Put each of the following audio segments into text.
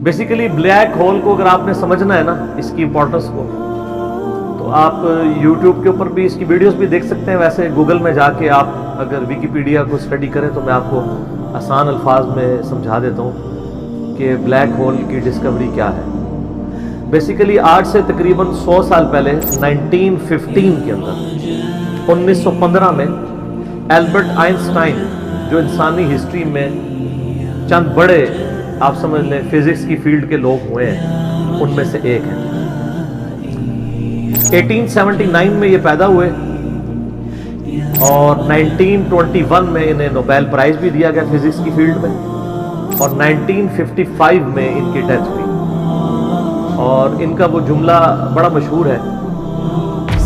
Basically black hole کو اگر آپ نے سمجھنا ہے نا اس کی امپورٹنس کو، تو آپ یوٹیوب کے اوپر بھی اس کی ویڈیوز بھی دیکھ سکتے ہیں. ویسے گوگل میں جا کے آپ اگر ویکیپیڈیا کو اسٹڈی کریں تو میں آپ کو آسان الفاظ میں سمجھا دیتا ہوں کہ بلیک ہول کی ڈسکوری کیا ہے. بیسیکلی آج سے تقریباً 100 سال پہلے 1915 کے اندر 1915 میں البرٹ آئنسٹائن جو انسانی ہسٹری میں چند بڑے آپ سمجھ لیں فزکس کی فیلڈ کے لوگ ہوئے ہیں ان میں سے ایک ہیں. 1879 میں یہ پیدا ہوئے اور 1921 میں انہیں نوبیل پرائز بھی دیا گیا فزکس کی فیلڈ میں، اور 1955 میں ان کی ڈیتھ ہوئی. اور ان کا وہ جملہ بڑا مشہور ہے،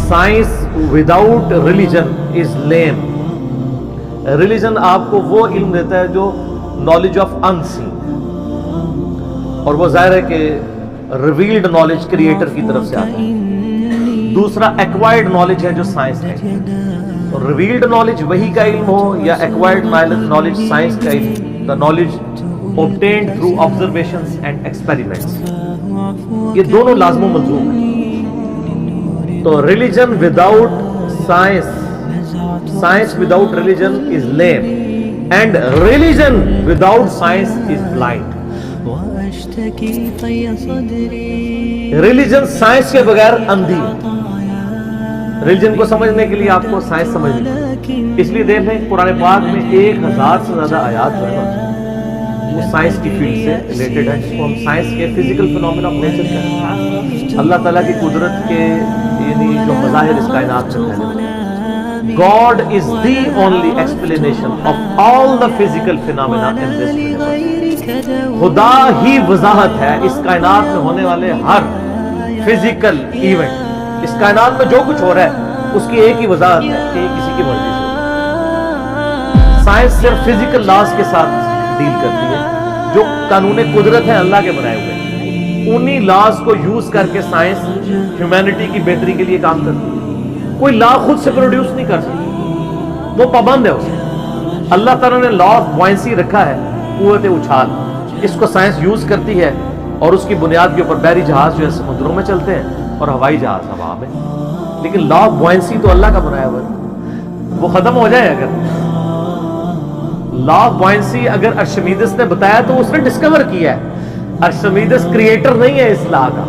science without religion is lame. Religion آپ کو وہ علم دیتا ہے جو نالج آف ان سین، اور وہ ظاہر ہے کہ ریویلڈ نالج کریٹر کی طرف سے آتا ہے. دوسرا ایکوائرڈ نالج ہے جو سائنس ہے. تو ریویلڈ نالج وحی کا علم ہو یا ایکوائرڈ نالج سائنس کا علم، the knowledge obtained through observations and experiments، یہ دونوں لازم و ملزوم ہیں. تو religion without science, science without religion is lame، and religion without science is blind. Religion science کے بغیر اندھی. ریلیجن کو سمجھنے کے لیے آپ کو سائنس سمجھنی، اس لیے دیکھ لیں قرآن پاک میں 1000 سے زیادہ آیات جو ہے وہ سائنس کی فیلڈ سے ریلیٹڈ ہے، جس کو ہم سائنس کے فزیکل فینومینا آف نیچر کہتے ہیں. اللہ تعالیٰ کی قدرت کے یعنی جو مظاہر اس کائنات میں پھیلے. God is the only explanation of all the physical phenomena in this universe. خدا ہی وضاحت ہے اس کائنات میں ہونے والے ہر فزیکل ایونٹ. اس کائنات میں جو کچھ ہو رہا ہے اس کی ایک ہی وضاحت ہے کہ یہ کسی کی مرضی سے. سائنس صرف فزیکل لاز کے ساتھ ڈیل کرتی ہے جو قانون قدرت ہے اللہ کے بنائے ہوئے. انہی لاز کو یوز کر کے سائنس ہیومینٹی کی بہتری کے لیے کام کرتی ہے. کوئی لا خود سے پروڈیوس نہیں کر سکتی، وہ پابند ہے اسے. اللہ تعالیٰ نے لا آف بوائنسی رکھا ہے، قوت اچھال. اس کو سائنس یوز کرتی ہے اور اس کی بنیاد کے اوپر بحری جہاز جو ہے سمندروں میں چلتے ہیں اور ہوائی جہاز ہوا میں. لیکن لا آف بوائنسی تو اللہ کا بنایا ہوا ہے، وہ ختم ہو جائے. اگر لا آف بوائنسی اگر ارشمیدس نے بتایا تو اس نے ڈسکور کیا ہے. ارشمیدس کریٹر نہیں ہے اس لا کا،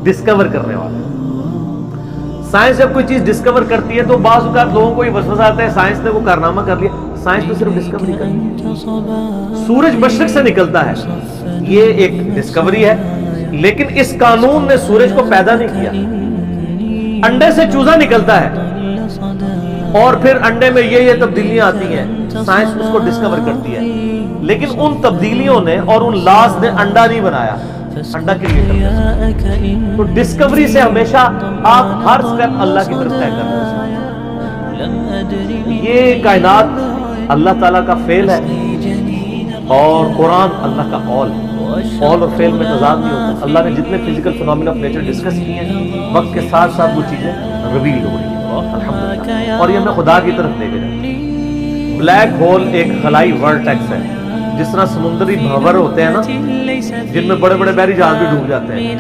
ڈسکور کرنے والا. سائنس جب کوئی چیز ڈسکور کرتی ہے تو بعض اوقات لوگوں کو یہ وسوسہ آتا ہے سائنس نے وہ کارنامہ کر لیا. سائنس تو صرف ڈسکوری کرتی ہے. سورج مشرق سے نکلتا ہے، یہ ایک ڈسکوری ہے، لیکن اس قانون نے سورج کو پیدا نہیں کیا. انڈے سے چوزا نکلتا ہے اور پھر انڈے میں یہ تبدیلیاں آتی ہیں، سائنس اس کو ڈسکور کرتی ہے. لیکن ان تبدیلیوں نے اور ان لاز نے انڈا نہیں بنایا، انڈا کریٹ. تو ڈسکوری سے ہمیشہ آپ ہر سٹیپ اللہ کی طرف طے کر رہے ہیں. یہ کائنات اللہ تعالیٰ کا فعل ہے اور قرآن اللہ کا قول ہے. قول اور فعل میں تضاد نہیں ہوتا. اللہ نے جتنے physical phenomena of nature discuss کیے ہیں وقت کے ساتھ ساتھ وہ چیزیں ریویل ہو رہی ہیں الحمدللہ، اور یہ ہمیں خدا کی طرف لے کے جاتی ہے. بلیک ہول ایک خلائی ورٹیکس ہے. جس طرح سمندری بھنور ہوتے ہیں نا جن میں بڑے بڑے بحری جہاز بھی ڈوب جاتے ہیں،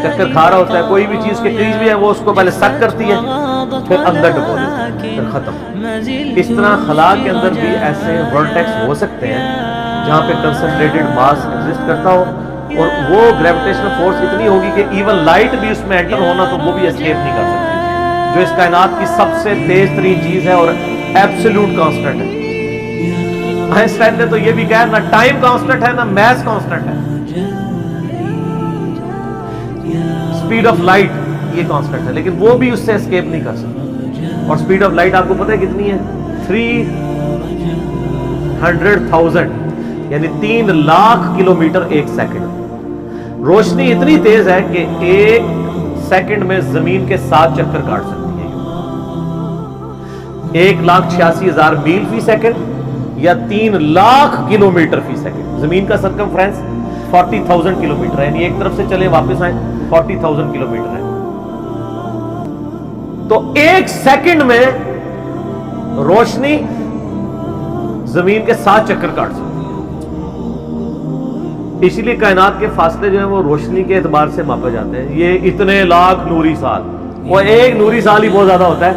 چکر کھا رہا ہوتا ہے، کوئی بھی چیز کے قریب بھی ہے وہ اس کو پہلے سک کرتی ہے پھر اندر ڈبو دیتی ہے پھر ختم. اس طرح خلا کے اندر بھی ایسے ورٹیکس ہو سکتے ہیں جہاں پہ کنسنٹریٹڈ ماس ایگزسٹ کرتا ہو اور وہ گریویٹیشنل فورس اتنی ہوگی کہ ایون لائٹ بھی اس میں انٹر ہونا تو وہ بھی اسکیپ نہیں کر سکتی، جو اس کائنات کی سب سے تیز ترین چیز ہے اور ایبسولوٹ کانسٹنٹ ہے. آئنسٹائن نے تو یہ بھی کہا نہ ٹائم کانسٹنٹ ہے نہ میس کانسٹنٹ ہے. سپیڈ آف لائٹ یہ کانسٹنٹ ہے لیکن وہ بھی اس سے اسکیپ نہیں کر سکتا. اور سپیڈ آف لائٹ آپ کو پتہ ہے کتنی ہے؟ 300,000 یعنی 3 لاکھ کلومیٹر ایک سیکنڈ. روشنی اتنی تیز ہے کہ ایک سیکنڈ میں زمین کے 7 چکر کاٹ سکتی ہے. 1,86,000 میل فی سیکنڈ یا 3 لاکھ کلومیٹر فی سیکنڈ. زمین کا سرکمفرنس 40,000 کلومیٹر ہے، یعنی ایک طرف سے چلے واپس آئیں 40,000 کلومیٹر ہے. تو ایک سیکنڈ میں روشنی زمین کے 7 چکر کاٹ سکتی ہے. اس لیے کائنات کے فاصلے جو ہیں وہ روشنی کے اعتبار سے ماپے جاتے ہیں. یہ اتنے لاکھ نوری سال، وہ ایک نوری سال ہی بہت زیادہ ہوتا ہے.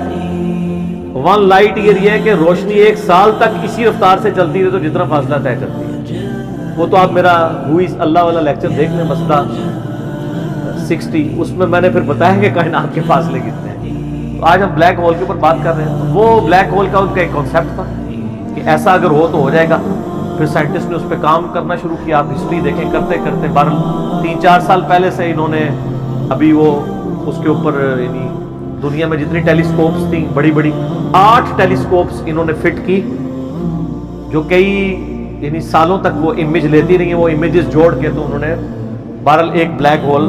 1 لائٹ ایئر یہ ہے کہ روشنی 1 سال تک اسی رفتار سے چلتی ہے تو جتنا فاصلہ طے کرتی ہے. وہ تو آپ میرا ہوئی اللہ والا لیکچر دیکھ لیں، مسئلہ 60، اس میں نے پھر بتایا کہ کائنات کے فاصلے کتنے ہیں. تو آج ہم بلیک ہول کے اوپر بات کر رہے ہیں. تو وہ بلیک ہول کا ان کا ایک کانسیپٹ تھا کہ ایسا اگر ہو تو ہو جائے گا. پھر سائنٹسٹ نے اس پہ کام کرنا شروع کیا. آپ ہسٹری دیکھیں، کرتے کرتے 3-4 سال پہلے سے انہوں نے ابھی وہ اس کے اوپر یعنی دنیا میں جتنی ٹیلیسکوپس تھیں بڑی بڑی 8 ٹیلیسکوپس انہوں نے فٹ کی، جو کئی یعنی سالوں تک وہ امیج لیتی رہی ہیں. وہ امیجز جوڑ کے تو انہوں نے بہرحال ایک بلیک ہول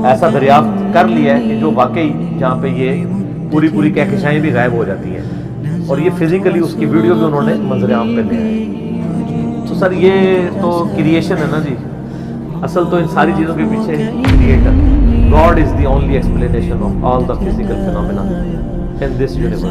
ایسا دریافت کر لیا ہے کہ جو واقعی جہاں پہ یہ پوری کہکشائیں بھی غائب ہو جاتی ہیں. اور یہ فزیکلی اس کی ویڈیو بھی انہوں نے منظر عام پہ لے آئے. تو سر یہ تو کریشن ہے نا جی، اصل تو ان ساری چیزوں کے پیچھے creator God is the only explanation of all the physical phenomena in this universe.